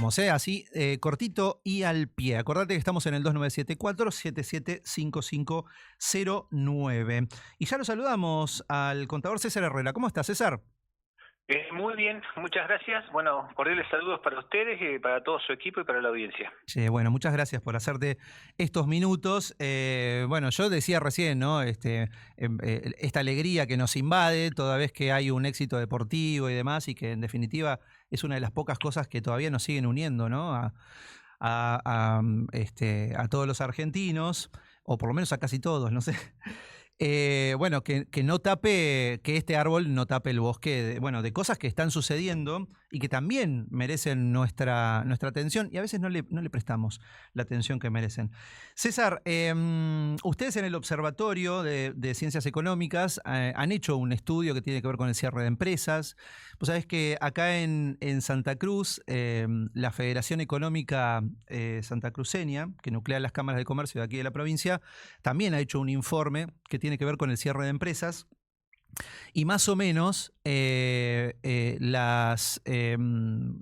vamos, así cortito y al pie. Acordate que estamos en el 2974-775509. Y ya lo saludamos al contador César Herrera. ¿Cómo estás, César? Muy bien, muchas gracias. Bueno, cordiales saludos para ustedes, para todo su equipo y para la audiencia. Bueno, muchas gracias por hacerte estos minutos. Bueno, yo decía recién, ¿no? Esta alegría que nos invade toda vez que hay un éxito deportivo y demás, y que en definitiva es una de las pocas cosas que todavía nos siguen uniendo, ¿no? A todos los argentinos, o por lo menos a casi todos, no sé. Bueno, que no tape, que este árbol no tape el bosque de cosas que están sucediendo y que también merecen nuestra atención, y a veces no le prestamos la atención que merecen. César, ustedes en el Observatorio de Ciencias Económicas han hecho un estudio que tiene que ver con el cierre de empresas. Vos sabés que acá en Santa Cruz, la Federación Económica Santacruceña, que nuclea las cámaras de comercio de aquí de la provincia, también ha hecho un informe que tiene que ver con el cierre de empresas. Y más o menos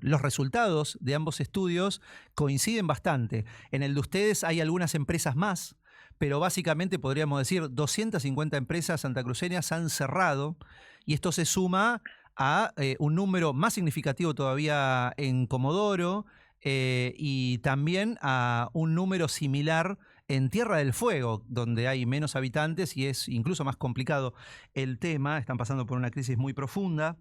los resultados de ambos estudios coinciden bastante. En el de ustedes hay algunas empresas más, pero básicamente podríamos decir 250 empresas santacruceñas han cerrado, y esto se suma a un número más significativo todavía en Comodoro, y también a un número similar en Tierra del Fuego, donde hay menos habitantes y es incluso más complicado el tema. Están pasando por una crisis muy profunda.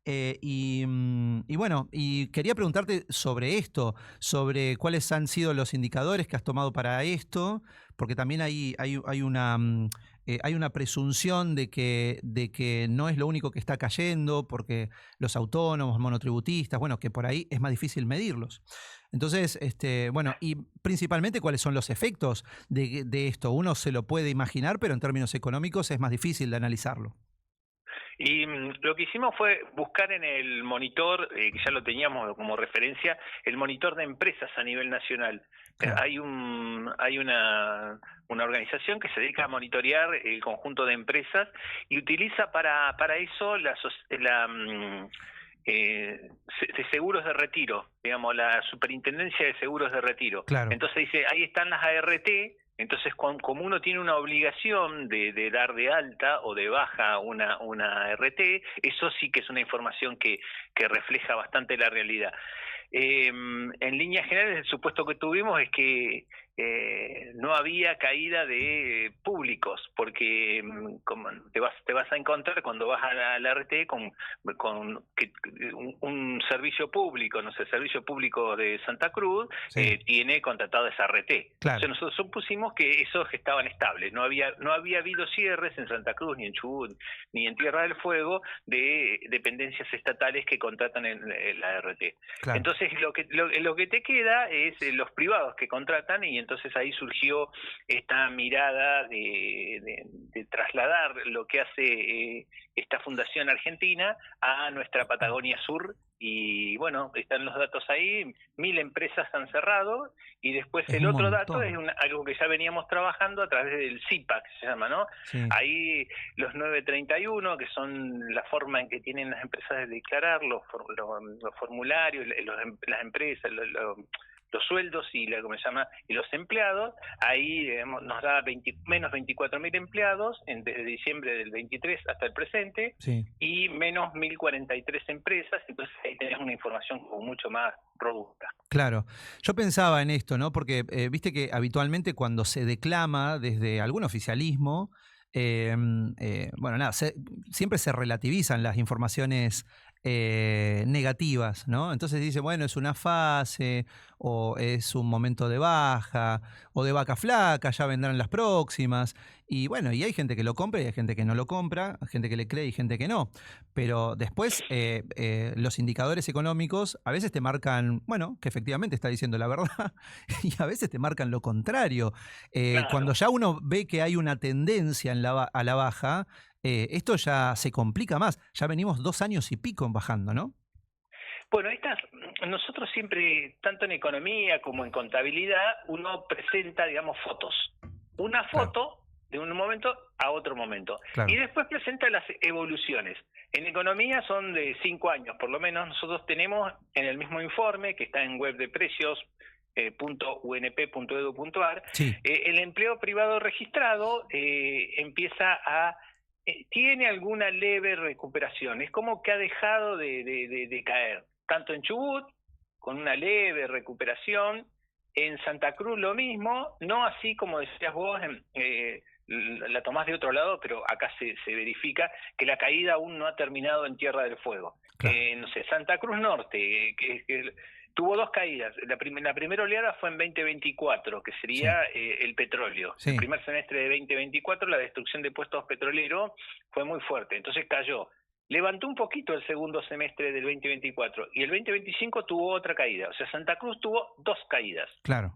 Bueno, y quería preguntarte sobre esto, sobre cuáles han sido los indicadores que has tomado para esto, porque también hay una presunción de que no es lo único que está cayendo, porque los autónomos, monotributistas, bueno, que por ahí es más difícil medirlos. Entonces, bueno, y principalmente cuáles son los efectos de esto. Uno se lo puede imaginar, pero en términos económicos es más difícil de analizarlo. Y lo que hicimos fue buscar en el monitor, que ya lo teníamos como referencia, el monitor de empresas a nivel nacional. Claro. Hay una organización que se dedica a monitorear el conjunto de empresas y utiliza para eso de seguros de retiro, digamos, la Superintendencia de Seguros de Retiro. Claro. Entonces dice, ahí están las ART. Entonces, como uno tiene una obligación de dar de alta o de baja una RT, eso sí que es una información que refleja bastante la realidad. En líneas generales, el supuesto que tuvimos es que no había caída de públicos, porque como te vas a encontrar cuando vas a la RT con un servicio público, no sé, el servicio público de Santa Cruz, Sí. tiene contratado esa RT. Claro. Entonces nosotros supusimos que esos estaban estables, no había habido cierres en Santa Cruz, ni en Chubut, ni en Tierra del Fuego, de dependencias estatales que contratan en la RT. Claro. Entonces lo que te queda es los privados que contratan, y entonces ahí surgió esta mirada de trasladar lo que hace esta fundación argentina a nuestra Patagonia Sur. Y bueno, están los datos ahí, 1000 empresas han cerrado, y después Es el un otro montón. dato es algo que ya veníamos trabajando a través del CIPAC, se llama, ¿no? Sí. Ahí los 931, que son la forma en que tienen las empresas de declarar los formularios, las empresas, los sueldos y y los empleados, ahí nos da menos 24.000 empleados desde diciembre del 23 hasta el presente, Sí. y menos 1.043 empresas. Entonces ahí tenés una información como mucho más robusta. Claro, yo pensaba en esto, ¿no? Porque viste que habitualmente cuando se declama desde algún oficialismo, bueno, nada, siempre se relativizan las informaciones negativas, ¿no? Entonces dice, bueno, es una fase, o es un momento de baja, o de vaca flaca, ya vendrán las próximas. Y bueno, y hay gente que lo compra y hay gente que no lo compra, hay gente que le cree y gente que no. Pero después los indicadores económicos a veces te marcan, bueno, que efectivamente está diciendo la verdad, y a veces te marcan lo contrario. Claro. Cuando ya uno ve que hay una tendencia a la baja, esto ya se complica más. Ya venimos 2 años y pico bajando, ¿no? Bueno, nosotros siempre, tanto en economía como en contabilidad, uno presenta, digamos, fotos. Una foto de un momento a otro momento. Claro. Y después presenta las evoluciones. En economía son de 5 años, por lo menos. Nosotros tenemos en el mismo informe, que está en web de precios, .unp.edu.ar, Sí, el empleo privado registrado empieza a... tiene alguna leve recuperación. Es como que ha dejado de caer. Tanto en Chubut, con una leve recuperación, en Santa Cruz lo mismo, no así como decías vos, la tomás de otro lado, pero acá se verifica que la caída aún no ha terminado en Tierra del Fuego. claro. No sé, Santa Cruz Norte, que tuvo 2 caídas. La primera oleada fue en 2024, que sería el petróleo. Sí. El primer semestre de 2024, la destrucción de puestos petroleros fue muy fuerte, entonces cayó. Levantó un poquito el segundo semestre del 2024 y el 2025 tuvo otra caída. O sea, Santa Cruz tuvo 2 caídas. Claro.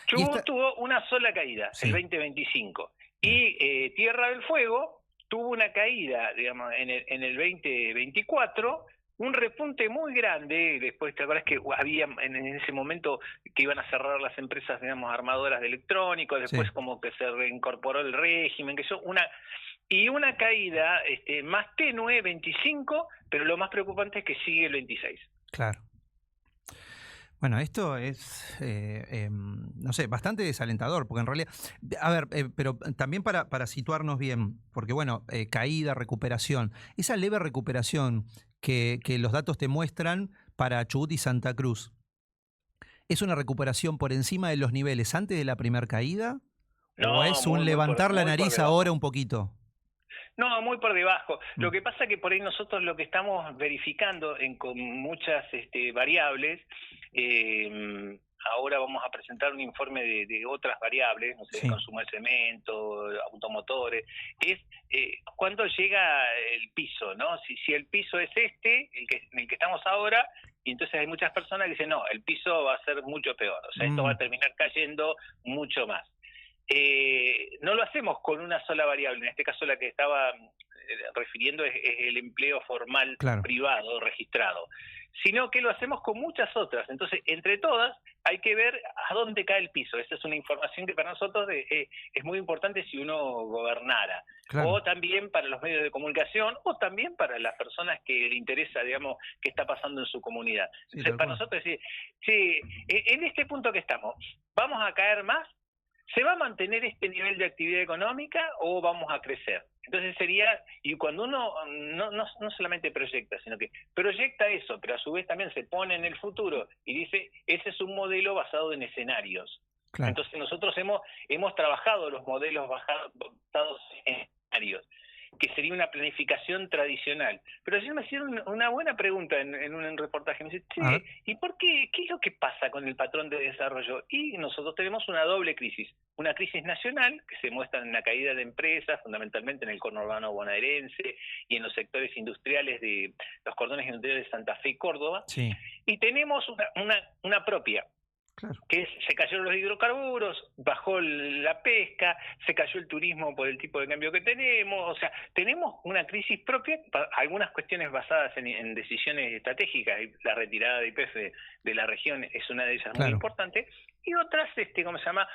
Y Chubut tuvo una sola caída, Sí. el 2025. Y Tierra del Fuego tuvo una caída, digamos, en el 2024, un repunte muy grande. Después, ¿te acuerdas que había en ese momento que iban a cerrar las empresas, digamos, armadoras de electrónicos? Después como que se reincorporó el régimen, que eso, una caída más tenue, 25, pero lo más preocupante es que sigue el 26. Claro. Bueno, esto es, no sé, bastante desalentador, porque en realidad, a ver, pero también para situarnos bien, porque bueno, caída, recuperación, esa leve recuperación que los datos te muestran para Chubut y Santa Cruz, ¿es una recuperación por encima de los niveles antes de la primera caída? No, ¿O es un levantar la nariz ahora un poquito? No, muy por debajo. Lo que pasa que por ahí nosotros lo que estamos verificando con muchas variables, ahora vamos a presentar un informe de otras variables, no sé, consumo de cemento, automotores, es cuándo llega el piso, ¿no? Si el piso es en el que estamos ahora, y entonces hay muchas personas que dicen, no, el piso va a ser mucho peor, o sea, esto va a terminar cayendo mucho más. No lo hacemos con una sola variable, en este caso la que estaba refiriendo es el empleo formal privado registrado, sino que lo hacemos con muchas otras. Entonces, entre todas, hay que ver a dónde cae el piso. Esa es una información que para nosotros es muy importante si uno gobernara. O también para los medios de comunicación, o también para las personas que le interesa, digamos, qué está pasando en su comunidad. Entonces, para nosotros decir, en este punto que estamos, ¿vamos a caer más? ¿Se va a mantener este nivel de actividad económica o vamos a crecer? Entonces sería, y cuando uno no solamente proyecta, sino que proyecta eso, pero a su vez también se pone en el futuro y dice, ese es un modelo basado en escenarios. Entonces nosotros hemos trabajado los modelos basados en escenarios, que sería una planificación tradicional. Pero ayer me hicieron una buena pregunta en un reportaje. Me dice, ¿y por qué? ¿Qué es lo que pasa con el patrón de desarrollo? Y nosotros tenemos una doble crisis. Una crisis nacional, que se muestra en la caída de empresas, fundamentalmente en el conurbano bonaerense y en los sectores industriales de los cordones industriales de Santa Fe y Córdoba. Y tenemos una propia, que se cayeron los hidrocarburos, bajó la pesca, se cayó el turismo por el tipo de cambio que tenemos. O sea, tenemos una crisis propia, algunas cuestiones basadas en decisiones estratégicas, la retirada de YPF de la región es una de ellas muy importante, y otras ¿cómo se llama?,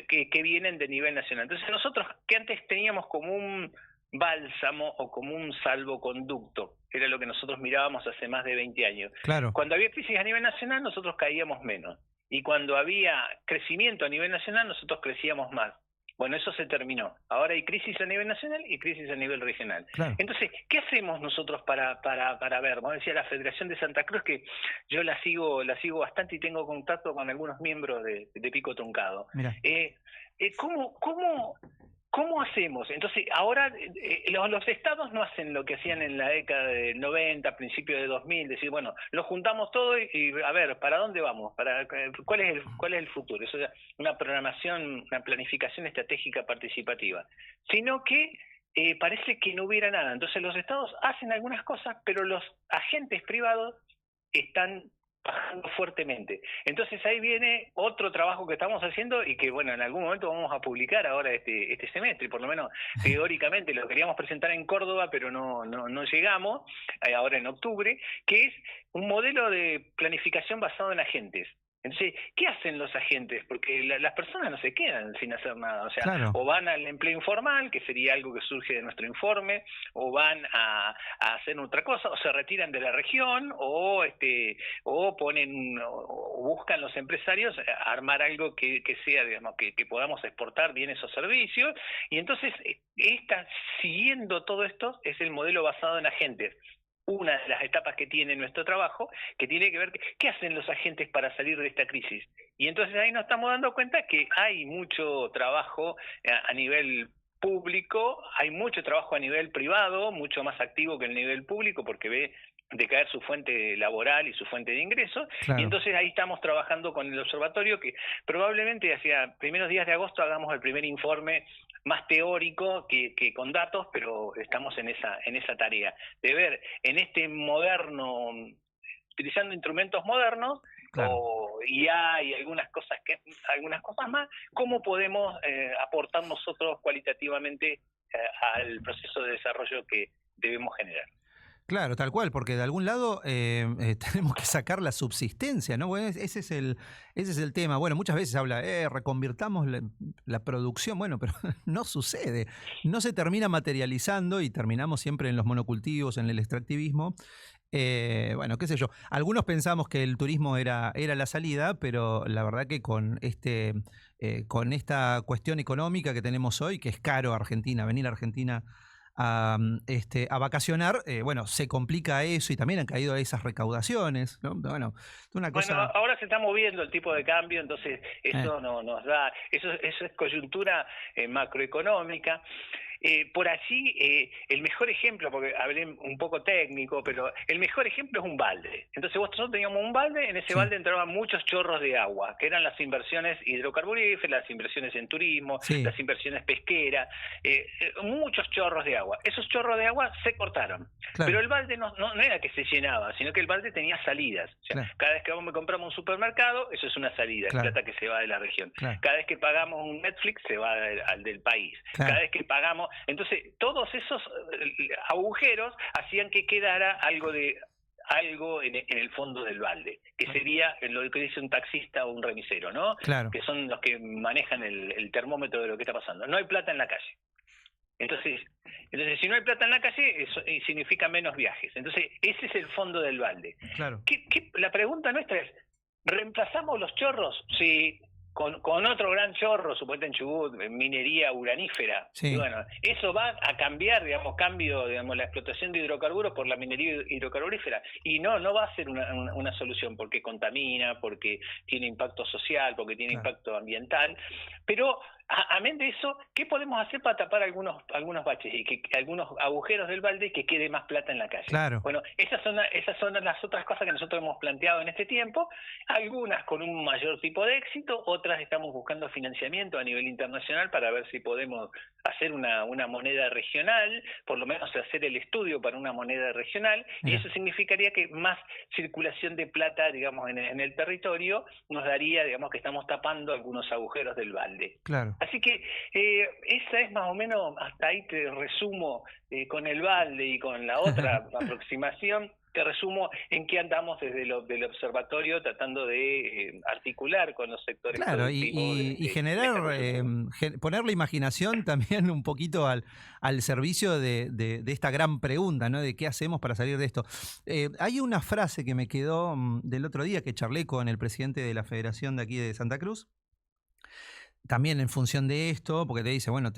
que vienen de nivel nacional. Entonces nosotros, que antes teníamos como un bálsamo o como un salvoconducto, era lo que nosotros mirábamos hace más de 20 años. Cuando había crisis a nivel nacional, nosotros caíamos menos. Y cuando había crecimiento a nivel nacional, nosotros crecíamos más. Bueno, eso se terminó. Ahora hay crisis a nivel nacional y crisis a nivel regional. Entonces, ¿qué hacemos nosotros para ver? Como decía la Federación de Santa Cruz, que yo la sigo bastante y tengo contacto con algunos miembros de Pico Truncado. ¿Cómo hacemos? Entonces, ahora los estados no hacen lo que hacían en la década de 90, principios de 2000, decir, bueno, lo juntamos todo y a ver, ¿para dónde vamos? ¿Cuál es el futuro? Eso es una programación, una planificación estratégica participativa. Sino que parece que no hubiera nada. Entonces, los estados hacen algunas cosas, pero los agentes privados están bajando fuertemente. Entonces ahí viene otro trabajo que estamos haciendo y que, bueno, en algún momento vamos a publicar ahora este semestre, por lo menos teóricamente lo queríamos presentar en Córdoba, pero no llegamos, ahora en octubre, que es un modelo de planificación basado en agentes. Entonces, ¿qué hacen los agentes? Porque las personas no se quedan sin hacer nada. O sea, Claro. o van al empleo informal, que sería algo que surge de nuestro informe, o van a hacer otra cosa, o se retiran de la región, o ponen, o buscan los empresarios armar algo que sea, digamos, que podamos exportar bienes o servicios. Y entonces, siguiendo todo esto, es el modelo basado en agentes. Una de las etapas que tiene nuestro trabajo, que tiene que ver qué hacen los agentes para salir de esta crisis. Y entonces ahí nos estamos dando cuenta que hay mucho trabajo a nivel público, hay mucho trabajo a nivel privado, mucho más activo que el nivel público, porque ve decaer su fuente laboral y su fuente de ingresos, y Claro. entonces ahí estamos trabajando con el observatorio, que probablemente hacia primeros días de agosto hagamos el primer informe más teórico que con datos, pero estamos en esa tarea de ver en este moderno, utilizando instrumentos modernos, Claro. o IA y algunas cosas más, cómo podemos aportar nosotros cualitativamente al proceso de desarrollo que debemos generar. Claro, tal cual, porque de algún lado tenemos que sacar la subsistencia, ¿no? Bueno, ese es el tema. Bueno, muchas veces habla, reconvirtamos la producción, bueno, pero no sucede. No se termina materializando y terminamos siempre en los monocultivos, en el extractivismo. Bueno, qué sé yo. Algunos pensamos que el turismo era la salida, pero la verdad que con esta cuestión económica que tenemos hoy, que es caro a Argentina, venir a Argentina a vacacionar, bueno, se complica eso y también han caído esas recaudaciones, ¿no? Bueno, una cosa... Bueno, ahora se está moviendo el tipo de cambio, entonces eso nos da, eso es coyuntura macroeconómica. Por allí, el mejor ejemplo, porque hablé un poco técnico, pero el mejor ejemplo es un balde. Entonces nosotros teníamos un balde, en ese Sí. balde entraban muchos chorros de agua, que eran las inversiones hidrocarburíferas, las inversiones en turismo, Sí. las inversiones pesqueras, muchos chorros de agua. Esos chorros de agua se cortaron, Claro. pero el balde no era que se llenaba, sino que el balde tenía salidas. O sea, Claro. cada vez que vamos y compramos un supermercado, eso es una salida, Claro. es plata que se va de la región. Claro. Cada vez que pagamos un Netflix, se va al del país. Claro. Cada vez que pagamos... Entonces, todos esos agujeros hacían que quedara algo en el fondo del balde, que sería lo que dice un taxista o un remisero, ¿no? Claro. Que son los que manejan el termómetro de lo que está pasando. No hay plata en la calle. Entonces, si no hay plata en la calle, eso significa menos viajes. Entonces, ese es el fondo del balde. Claro. La pregunta nuestra es, ¿reemplazamos los chorros? Sí, con otro gran chorro, supuestamente en Chubut, minería uranífera. Sí. Y bueno, eso va a cambiar, digamos, la explotación de hidrocarburos por la minería hidrocarburífera. Y no va a ser una solución, porque contamina, porque tiene impacto social, porque tiene Claro. impacto ambiental. Pero, amén de eso, ¿qué podemos hacer para tapar algunos baches y que algunos agujeros del balde, que quede más plata en la calle? Claro. Bueno, esas son las otras cosas que nosotros hemos planteado en este tiempo, algunas con un mayor tipo de éxito, otras estamos buscando financiamiento a nivel internacional para ver si podemos hacer una moneda regional, por lo menos hacer el estudio para una moneda regional, Mira. y eso significaría que más circulación de plata, digamos, en el territorio, nos daría, digamos, que estamos tapando algunos agujeros del balde. Claro. Así que esa es más o menos, hasta ahí te resumo, con el balde y con la otra aproximación, te resumo en qué andamos desde del observatorio tratando de articular con los sectores Claro, productivos. y generar, poner la imaginación también un poquito al servicio de esta gran pregunta, ¿no? De qué hacemos para salir de esto. Hay una frase que me quedó del otro día que charlé con el presidente de la Federación de aquí de Santa Cruz, también en función de esto, porque te dice, bueno,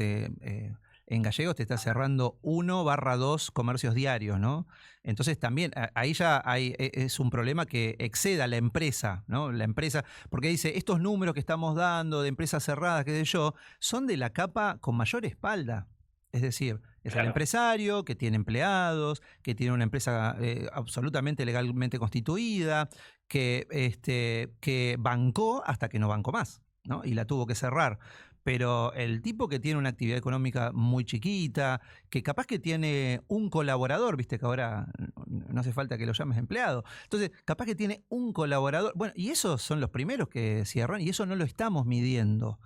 en Gallegos te está cerrando 1/2 comercios diarios, ¿no? Entonces también ahí ya es un problema que exceda a la empresa, ¿no? La empresa, porque dice, estos números que estamos dando de empresas cerradas, qué sé yo, son de la capa con mayor espalda. Es decir, es el empresario que tiene empleados, que tiene una empresa absolutamente legalmente constituida, que bancó hasta que no bancó más, ¿no? Y la tuvo que cerrar. Pero el tipo que tiene una actividad económica muy chiquita, que capaz que tiene un colaborador, viste que ahora no hace falta que lo llames empleado, entonces capaz que tiene un colaborador, bueno, y esos son los primeros que cierran y eso no lo estamos midiendo.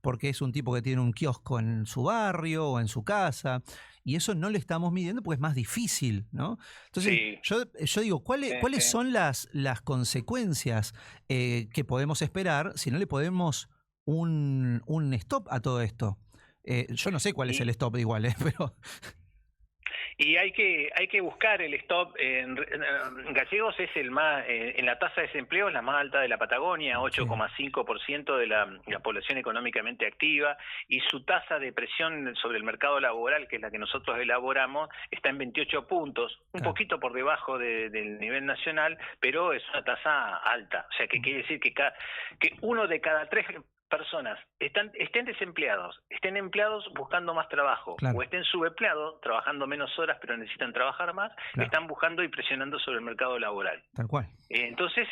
porque es un tipo que tiene un kiosco en su barrio o en su casa, y eso no le estamos midiendo porque es más difícil, ¿no? Entonces, Sí, yo digo, sí, ¿cuáles sí. son las consecuencias que podemos esperar si no le podemos un stop a todo esto? Yo no sé cuál es el Y, stop igual, pero Y hay que buscar el stop. Gallegos es el más, en la tasa de desempleo es la más alta de la Patagonia, sí, 8,5% de la población económicamente activa, y su tasa de presión sobre el mercado laboral, que es la que nosotros elaboramos, está en 28 puntos, un claro. poquito por debajo del nivel nacional, pero es una tasa alta. O sea, que quiere decir que, que uno de cada tres personas estén desempleados, estén empleados buscando más trabajo, o Claro, estén subempleados, trabajando menos horas pero necesitan trabajar más, claro, están buscando y presionando sobre el mercado laboral. tal cual. Entonces,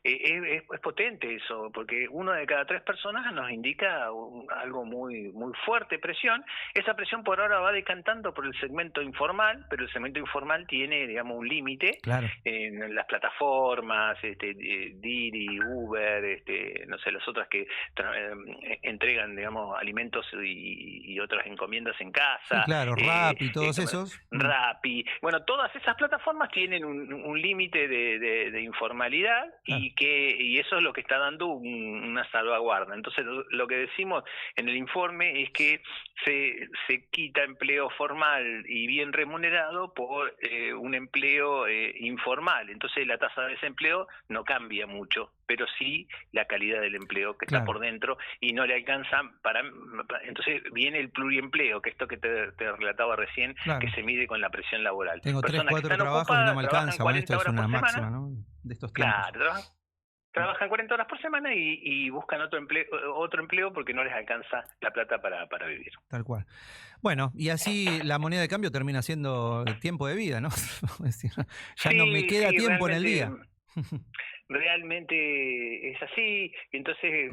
es potente eso, porque uno de cada tres personas nos indica algo muy fuerte, presión. Esa presión por ahora va decantando por el segmento informal, pero el segmento informal tiene, digamos, un límite Claro. en las plataformas, Didi, Uber, no sé, las otras que entregan, digamos, alimentos y otras encomiendas en Sí, casa, claro, Rap y todos como esos. Rappi. Bueno, todas esas plataformas tienen un límite de informalidad Claro, y eso es lo que está dando una salvaguarda. Entonces, lo que decimos en el informe es que se quita empleo formal y bien remunerado por un empleo informal. Entonces, la tasa de desempleo no cambia mucho, pero sí la calidad del empleo que está claro, por dentro y no le alcanza entonces viene el pluriempleo, que esto que te relataba recién, que claro. se mide con la presión laboral. Tengo tres, Personas que cuatro están trabajos y no ocupadas, me trabajan alcanza. Bueno, esto 40 es horas una por máxima, semana, ¿no? De estos tiempos. claro, trabajan 40 horas por semana y buscan otro empleo porque no les alcanza la plata para vivir. Tal cual. Bueno, y así la moneda de cambio termina siendo tiempo de vida, ¿no? Es decir, ya no me Sí, queda sí, tiempo en el realmente día. realmente es así, y entonces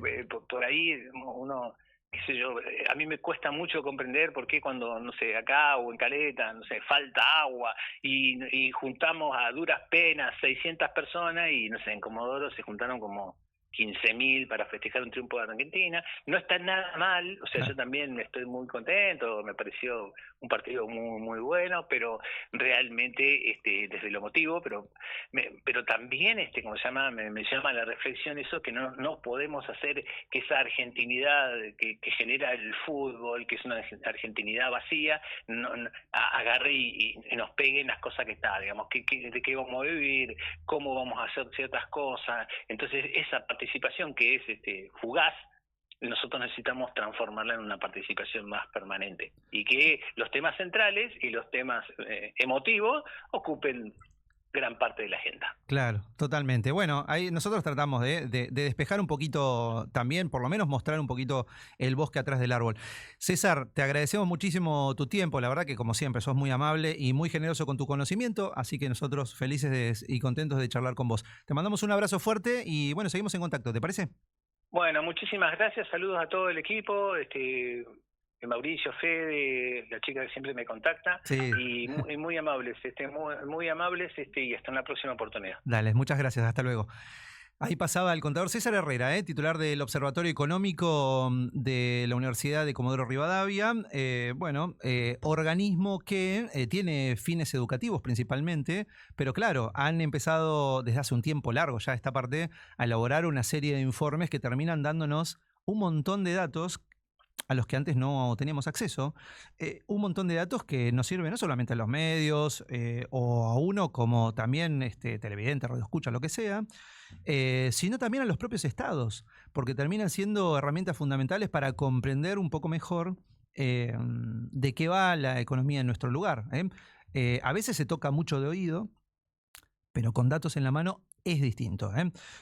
por ahí uno, qué sé yo, a mí me cuesta mucho comprender por qué cuando, no sé, acá o en Caleta, no sé, falta agua y juntamos a duras penas 600 personas y, no sé, en Comodoro se juntaron como 15.000 para festejar un triunfo de Argentina. No está nada mal, o sea, yo Claro, también estoy muy contento, me pareció un partido muy bueno, pero realmente desde lo emotivo, pero también como se llama, me llama la reflexión eso, que no podemos hacer que esa argentinidad que genera el fútbol, que es una argentinidad vacía, agarre y nos pegue en las cosas que está, digamos, de qué vamos a vivir, cómo vamos a hacer ciertas cosas. Entonces esa participación que es fugaz, nosotros necesitamos transformarla en una participación más permanente y que los temas centrales y los temas emotivos ocupen gran parte de la agenda. claro, totalmente. Bueno, ahí nosotros tratamos de despejar un poquito también, por lo menos mostrar un poquito el bosque atrás del árbol. César, te agradecemos muchísimo tu tiempo, la verdad que como siempre sos muy amable y muy generoso con tu conocimiento, así que nosotros felices y contentos de charlar con vos. Te mandamos un abrazo fuerte y bueno, seguimos en contacto, ¿te parece? Bueno, muchísimas gracias, saludos a todo el equipo, Mauricio, Fede, la chica que siempre me contacta, Sí, y muy amables, muy amables, y hasta una próxima oportunidad. dale, muchas gracias, hasta luego. Ahí pasaba el contador César Herrera, titular del Observatorio Económico de la Universidad de Comodoro Rivadavia. Organismo que tiene fines educativos principalmente, pero claro, han empezado desde hace un tiempo largo ya esta parte a elaborar una serie de informes que terminan dándonos un montón de datos a los que antes no teníamos acceso, un montón de datos que nos sirven no solamente a los medios o a uno como también televidente, radioescucha, lo que sea, sino también a los propios estados, porque terminan siendo herramientas fundamentales para comprender un poco mejor de qué va la economía en nuestro lugar. A veces se toca mucho de oído, pero con datos en la mano es distinto.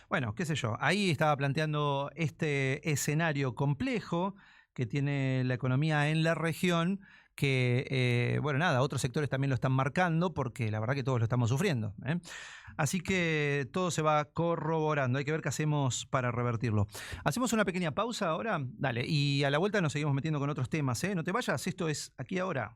Bueno, qué sé yo, ahí estaba planteando este escenario complejo que tiene la economía en la región, que, bueno, nada, otros sectores también lo están marcando porque la verdad que todos lo estamos sufriendo. Así que todo se va corroborando, hay que ver qué hacemos para revertirlo. Hacemos una pequeña pausa ahora, dale, y a la vuelta nos seguimos metiendo con otros temas. No te vayas, esto es Aquí Ahora.